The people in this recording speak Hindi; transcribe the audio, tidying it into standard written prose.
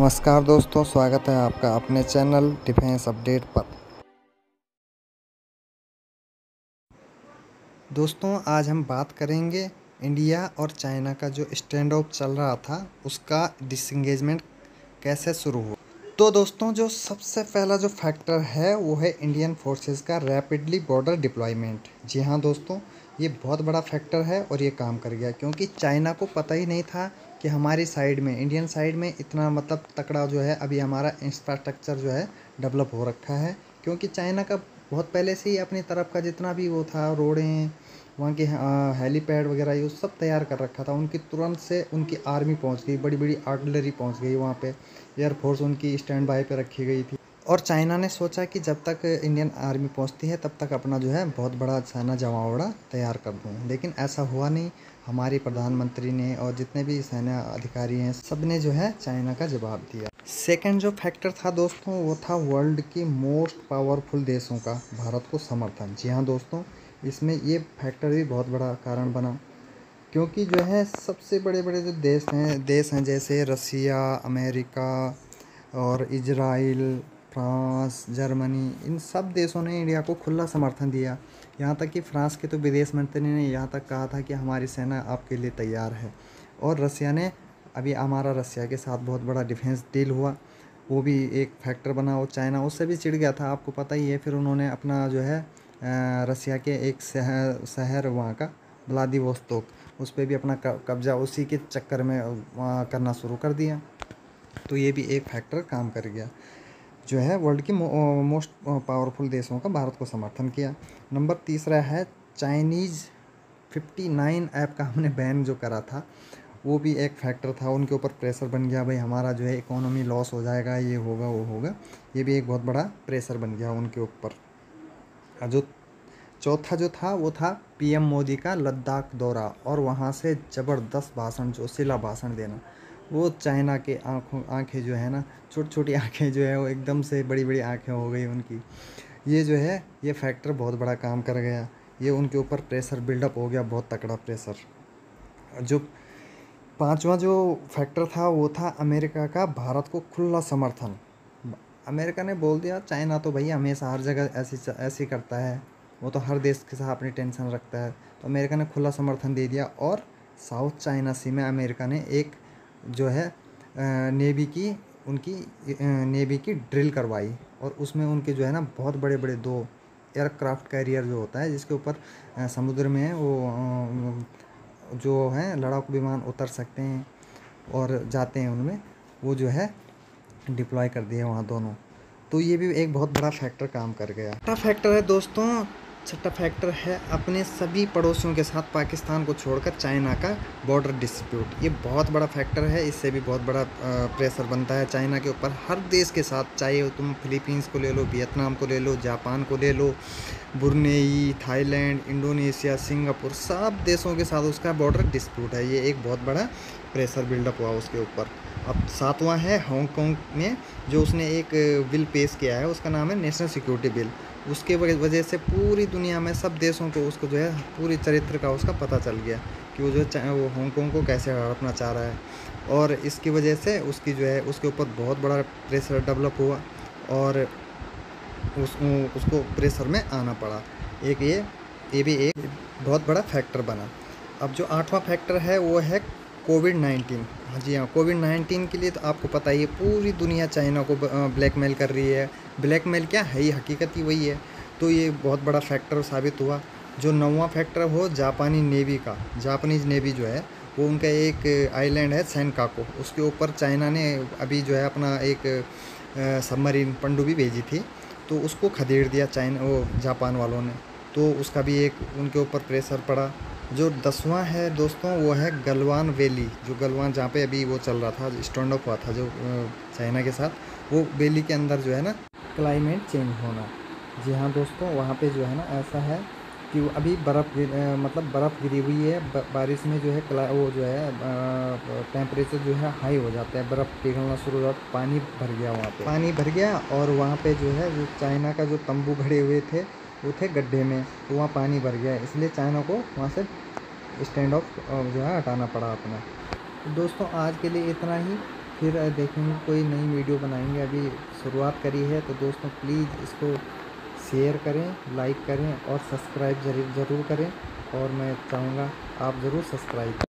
नमस्कार दोस्तों, स्वागत है आपका अपने चैनल डिफेंस अपडेट पर। दोस्तों आज हम बात करेंगे इंडिया और चाइना का जो स्टैंड ऑफ चल रहा था उसका डिसएंगेजमेंट कैसे शुरू हुआ। तो दोस्तों जो सबसे पहला जो फैक्टर है वो है इंडियन फोर्सेस का रैपिडली बॉर्डर डिप्लॉयमेंट। जी हाँ दोस्तों, ये बहुत बड़ा फैक्टर है और ये काम कर गया क्योंकि चाइना को पता ही नहीं था कि हमारी साइड में, इंडियन साइड में इतना तकड़ा जो है अभी हमारा इंफ्रास्ट्रक्चर जो है डेवलप हो रखा है। क्योंकि चाइना का बहुत पहले से ही अपनी तरफ का जितना भी वो था, रोडें, वहाँ के हेलीपैड वगैरह, ये सब तैयार कर रखा था। उनकी तुरंत से उनकी आर्मी पहुँच गई, बड़ी बड़ी आर्टिलरी पहुँच गई वहाँ पे, एयरफोर्स उनकी स्टैंड बाय पे रखी गई थी। और चाइना ने सोचा कि जब तक इंडियन आर्मी पहुंचती है तब तक अपना जो है बहुत बड़ा सेना जमावड़ा तैयार कर दूं, लेकिन ऐसा हुआ नहीं। हमारी प्रधानमंत्री ने और जितने भी सेना अधिकारी हैं सब ने जो है चाइना का जवाब दिया। सेकंड जो फैक्टर था दोस्तों वो था वर्ल्ड की मोस्ट पावरफुल देशों का भारत को समर्थन। जी हाँ दोस्तों, इसमें ये फैक्टर भी बहुत बड़ा कारण बना क्योंकि जो है सबसे बड़े बड़े जो देश हैं जैसे रसिया, अमेरिका और इजराइल, फ्रांस, जर्मनी, इन सब देशों ने इंडिया को खुला समर्थन दिया। यहाँ तक कि फ्रांस के तो विदेश मंत्री ने यहाँ तक कहा था कि हमारी सेना आपके लिए तैयार है। और रसिया ने, अभी हमारा रसिया के साथ बहुत बड़ा डिफेंस डील हुआ, वो भी एक फैक्टर बना। और चाइना उससे भी चिढ़ गया था, आपको पता ही है। फिर उन्होंने अपना जो है रसिया के एक शहर वहाँ का व्लादिवोस्तोक, उस पर भी अपना कब्जा उसी के चक्कर में करना शुरू कर दिया। तो ये भी एक फैक्टर काम कर गया जो है वर्ल्ड की मोस्ट पावरफुल देशों का भारत को समर्थन किया। नंबर तीसरा है चाइनीज़ 59 ऐप का हमने बैन जो करा था, वो भी एक फैक्टर था। उनके ऊपर प्रेशर बन गया, भाई हमारा जो है इकोनॉमी लॉस हो जाएगा, ये होगा वो होगा। ये भी एक बहुत बड़ा प्रेशर बन गया उनके ऊपर। जो चौथा जो था वो था पीएम मोदी का लद्दाख दौरा और वहाँ से ज़बरदस्त भाषण, जो सिला भाषण देना। वो चाइना के आंखें जो है ना, छोटी छोटी आंखें जो है वो एकदम से बड़ी बड़ी आंखें हो गई उनकी। ये जो है ये फैक्टर बहुत बड़ा काम कर गया। ये उनके ऊपर प्रेशर बिल्डअप हो गया, बहुत तगड़ा प्रेशर। जो पांचवा जो फैक्टर था वो था अमेरिका का भारत को खुला समर्थन। अमेरिका ने बोल दिया चाइना तो भैया हमेशा हर जगह ऐसी करता है, वो तो हर देश के साथ अपनी टेंशन रखता है। तो अमेरिका ने खुला समर्थन दे दिया और साउथ चाइना सी में अमेरिका ने एक जो है नेवी की, उनकी नेवी की ड्रिल करवाई। और उसमें उनके जो है ना बहुत बड़े बड़े 2 एयरक्राफ्ट कैरियर जो होता है, जिसके ऊपर समुद्र में वो जो है लड़ाकू विमान उतर सकते हैं और जाते हैं उनमें, वो जो है डिप्लॉय कर दिए वहाँ दोनों। तो ये भी एक बहुत बड़ा फैक्टर काम कर गया। छठा फैक्टर है दोस्तों, छठा फैक्टर है अपने सभी पड़ोसियों के साथ पाकिस्तान को छोड़कर चाइना का बॉर्डर डिस्प्यूट। ये बहुत बड़ा फैक्टर है, इससे भी बहुत बड़ा प्रेशर बनता है चाइना के ऊपर। हर देश के साथ, चाहे तुम फिलीपींस को ले लो, वियतनाम को ले लो, जापान को ले लो, ब्रुनेई, थाईलैंड, इंडोनेशिया, सिंगापुर, सब देशों के साथ उसका बॉर्डर डिस्प्यूट है। ये एक बहुत बड़ा प्रेशर बिल्डअप हुआ उसके ऊपर। अब सातवां है हांगकांग में जो उसने एक बिल पेश किया है, उसका नाम है नेशनल सिक्योरिटी बिल। उसके वजह से पूरी दुनिया में सब देशों को उसको जो है पूरी चरित्र का उसका पता चल गया कि वो जो है वो हांगकांग को कैसे हड़पना चाह रहा है। और इसकी वजह से उसकी जो है उसके ऊपर बहुत बड़ा प्रेशर डेवलप हुआ और उसको प्रेशर में आना पड़ा। एक ये भी एक बहुत बड़ा फैक्टर बना। अब जो आठवां फैक्टर है वो है कोविड-19। हाँ जी हाँ, कोविड-19 के लिए तो आपको पता ही है पूरी दुनिया चाइना को ब्लैकमेल कर रही है। ब्लैकमेल क्या है, ही हकीकत ही वही है। तो ये बहुत बड़ा फैक्टर साबित हुआ। जो नौवां फैक्टर वो जापानी नेवी का, जापानीज़ नेवी जो है वो उनका एक आइलैंड है सेनकाकू, उसके ऊपर चाइना ने अभी जो है अपना एक सबमरीन पनडुब्बी भेजी थी, तो उसको खदेड़ दिया जापान वालों ने। तो उसका भी एक उनके ऊपर प्रेशर पड़ा। जो 10वां है दोस्तों वो है गलवान वैली। जो गलवान जहाँ पे अभी वो चल रहा था, स्टैंड अप हुआ था जो चाइना के साथ, वो वैली के अंदर जो है ना क्लाइमेट चेंज होना। जी हाँ दोस्तों, वहाँ पे जो है ना ऐसा है कि वो अभी बर्फ़ गिरी हुई है। बारिश में जो है वो जो है टेम्परेचर जो है हाई हो जाता है, बर्फ़ पिघलना शुरू हो जाता है, पानी भर गया वहाँ पे, पानी भर गया। और वहाँ पे जो है जो चाइना का जो तंबू गड़े हुए थे वो थे गड्ढे में, तो वहाँ पानी भर गया, इसलिए चाइना को वहाँ से स्टैंड ऑफ जो है हटाना पड़ा अपना। तो दोस्तों आज के लिए इतना ही। फिर देखेंगे कोई नई वीडियो बनाएंगे। अभी शुरुआत करी है तो दोस्तों प्लीज़ इसको शेयर करें, लाइक करें और सब्सक्राइब ज़रूर करें। और मैं चाहूँगा आप ज़रूर सब्सक्राइब करें।